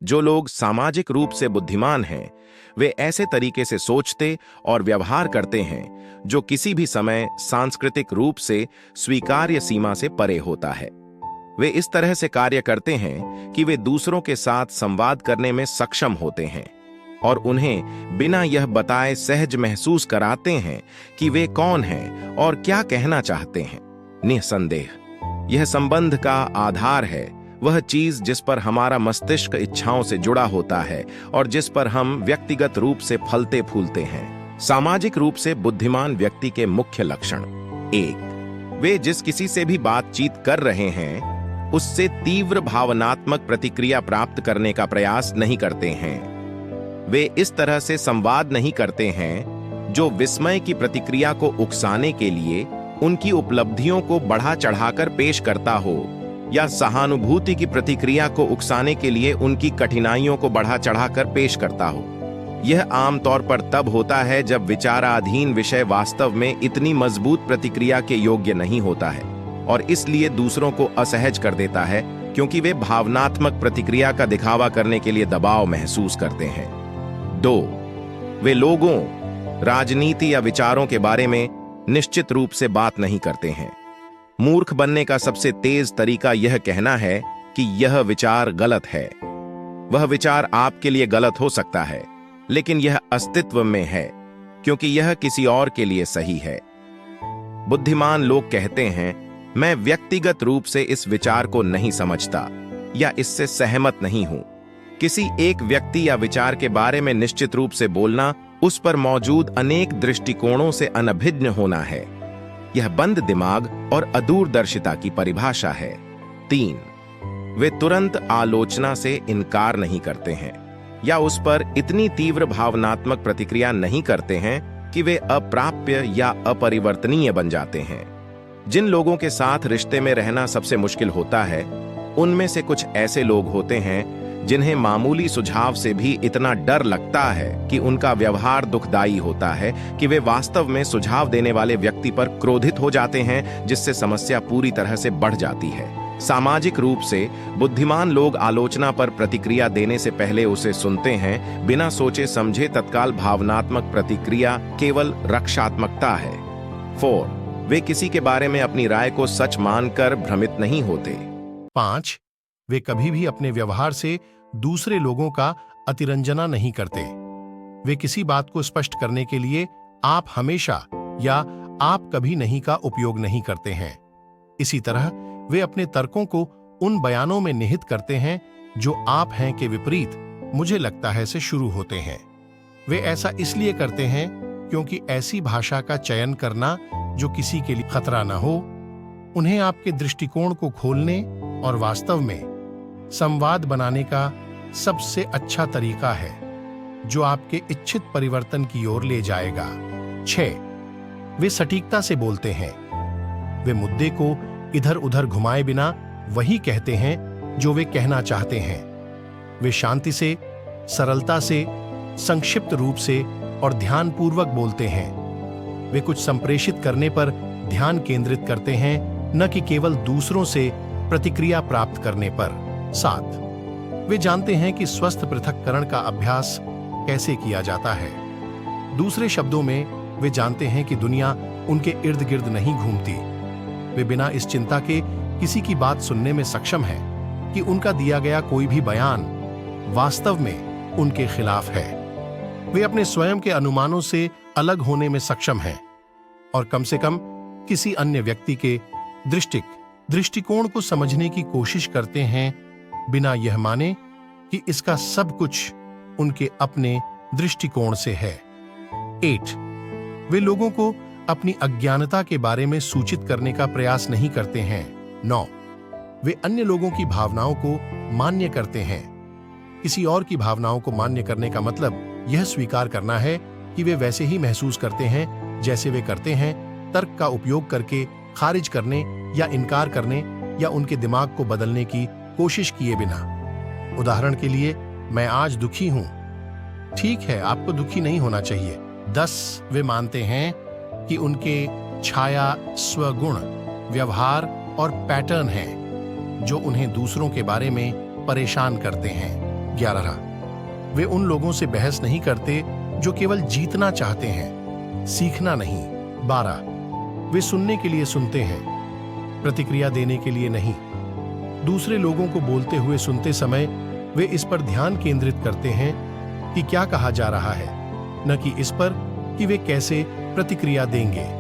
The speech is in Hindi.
जो लोग सामाजिक रूप से बुद्धिमान हैं, वे ऐसे तरीके से सोचते और व्यवहार करते हैं जो किसी भी समय सांस्कृतिक रूप से स्वीकार्य सीमा से परे होता है। वे इस तरह से कार्य करते हैं कि वे दूसरों के साथ संवाद करने में सक्षम होते हैं और उन्हें बिना यह बताए सहज महसूस कराते हैं कि वे कौन हैं और क्या कहना चाहते हैं। निस्संदेह यह संबंध का आधार है, वह चीज जिस पर हमारा मस्तिष्क इच्छाओं से जुड़ा होता है और जिस पर हम व्यक्तिगत रूप से फलते फूलते हैं। सामाजिक रूप से बुद्धिमान व्यक्ति के मुख्य लक्षण: 1. वे जिस किसी से भी बातचीत कर रहे हैं उससे तीव्र भावनात्मक प्रतिक्रिया प्राप्त करने का प्रयास नहीं करते हैं। वे इस तरह से संवाद नहीं करते हैं जो विस्मय की प्रतिक्रिया को उकसाने के लिए उनकी उपलब्धियों को बढ़ा चढ़ाकर पेश करता हो या सहानुभूति की प्रतिक्रिया को उकसाने के लिए उनकी कठिनाइयों को बढ़ा चढ़ाकर पेश करता हो। यह आमतौर पर तब होता है जब विचाराधीन विषय वास्तव में इतनी मजबूत प्रतिक्रिया के योग्य नहीं होता है और इसलिए दूसरों को असहज कर देता है, क्योंकि वे भावनात्मक प्रतिक्रिया का दिखावा करने के लिए दबाव महसूस करते हैं। 2. वे लोगों, राजनीति या विचारों के बारे में निश्चित रूप से बात नहीं करते हैं। मूर्ख बनने का सबसे तेज तरीका यह कहना है कि यह विचार गलत है। वह विचार आपके लिए गलत हो सकता है, लेकिन यह अस्तित्व में है क्योंकि यह किसी और के लिए सही है। बुद्धिमान लोग कहते हैं, मैं व्यक्तिगत रूप से इस विचार को नहीं समझता या इससे सहमत नहीं हूं। किसी एक व्यक्ति या विचार के बारे में निश्चित रूप से बोलना उस पर मौजूद अनेक दृष्टिकोणों से अनभिज्ञ होना है। यह बंद दिमाग और अदूरदर्शिता की परिभाषा है। 3. वे तुरंत आलोचना से इनकार नहीं करते हैं या उस पर इतनी तीव्र भावनात्मक प्रतिक्रिया नहीं करते हैं कि वे अप्राप्य या अपरिवर्तनीय बन जाते हैं। जिन लोगों के साथ रिश्ते में रहना सबसे मुश्किल होता है, उनमें से कुछ ऐसे लोग होते हैं जिन्हें मामूली सुझाव से भी इतना डर लगता है कि उनका व्यवहार दुखदाई होता है कि वे वास्तव में सुझाव देने वाले व्यक्ति पर क्रोधित हो जाते हैं, जिससे समस्या पूरी तरह से बढ़ जाती है। सामाजिक रूप से बुद्धिमान लोग आलोचना पर प्रतिक्रिया देने से पहले उसे सुनते हैं, बिना सोचे समझे तत्काल भावनात्मक प्रतिक्रिया केवल रक्षात्मकता है। 4. वे किसी के बारे में अपनी राय को सच मानकर भ्रमित नहीं होते। 5. वे कभी भी अपने व्यवहार से दूसरे लोगों का अतिरंजना नहीं करते। वे किसी बात को स्पष्ट करने के लिए आप हमेशा या आप कभी नहीं का उपयोग नहीं करते हैं। इसी तरह वे अपने तर्कों को उन बयानों में निहित करते हैं जो आप हैं के विपरीत मुझे लगता है से शुरू होते हैं। वे ऐसा इसलिए करते हैं क्योंकि ऐसी भाषा का चयन करना जो किसी के लिए खतरा न हो, उन्हें आपके दृष्टिकोण को खोलने और वास्तव में संवाद बनाने का सबसे अच्छा तरीका है, जो आपके इच्छित परिवर्तन की ओर ले जाएगा। 6. वे सटीकता से बोलते हैं। वे मुद्दे को इधर उधर घुमाए बिना वही कहते हैं जो वे कहना चाहते हैं। वे शांति से, सरलता से, संक्षिप्त रूप से और ध्यानपूर्वक बोलते हैं। वे कुछ संप्रेषित करने पर ध्यान केंद्रित करते हैं, न कि केवल दूसरों से प्रतिक्रिया प्राप्त करने पर। 7. वे जानते हैं कि स्वस्थ पृथक्करण का अभ्यास कैसे किया जाता है। दूसरे शब्दों में, वे जानते हैं कि दुनिया उनके इर्द गिर्द नहीं घूमती। वे बिना इस चिंता के किसी की बात सुनने में सक्षम हैं कि उनका दिया गया कोई भी बयान वास्तव में उनके खिलाफ है। वे अपने स्वयं के अनुमानों से अलग होने में सक्षम हैं और कम से कम किसी अन्य व्यक्ति के दृष्टिकोण को समझने की कोशिश करते हैं, बिना यह माने कि इसका सब कुछ उनके अपने दृष्टिकोण से है। 8. वे लोगों को अपनी अज्ञानता के बारे में सूचित करने का प्रयास नहीं करते हैं। 9. वे अन्य लोगों की भावनाओं को मान्य करते हैं। किसी और की भावनाओं को मान्य करने का मतलब यह स्वीकार करना है कि वे वैसे ही महसूस करते हैं जैसे वे करते हैं, तर्क का उपयोग करके खारिज करने या इनकार करने या उनके दिमाग को बदलने की कोशिश किए बिना। उदाहरण के लिए, मैं आज दुखी हूं। ठीक है, आपको दुखी नहीं होना चाहिए। 10. वे मानते हैं कि उनके छाया स्वगुण, व्यवहार और पैटर्न हैं जो उन्हें दूसरों के बारे में परेशान करते हैं। 11 वे उन लोगों से बहस नहीं करते जो केवल जीतना चाहते हैं, सीखना नहीं। 12 वे सुनने के लिए सुनते हैं, प्रतिक्रिया देने के लिए नहीं। दूसरे लोगों को बोलते हुए सुनते समय वे इस पर ध्यान केंद्रित करते हैं कि क्या कहा जा रहा है, न कि इस पर कि वे कैसे प्रतिक्रिया देंगे।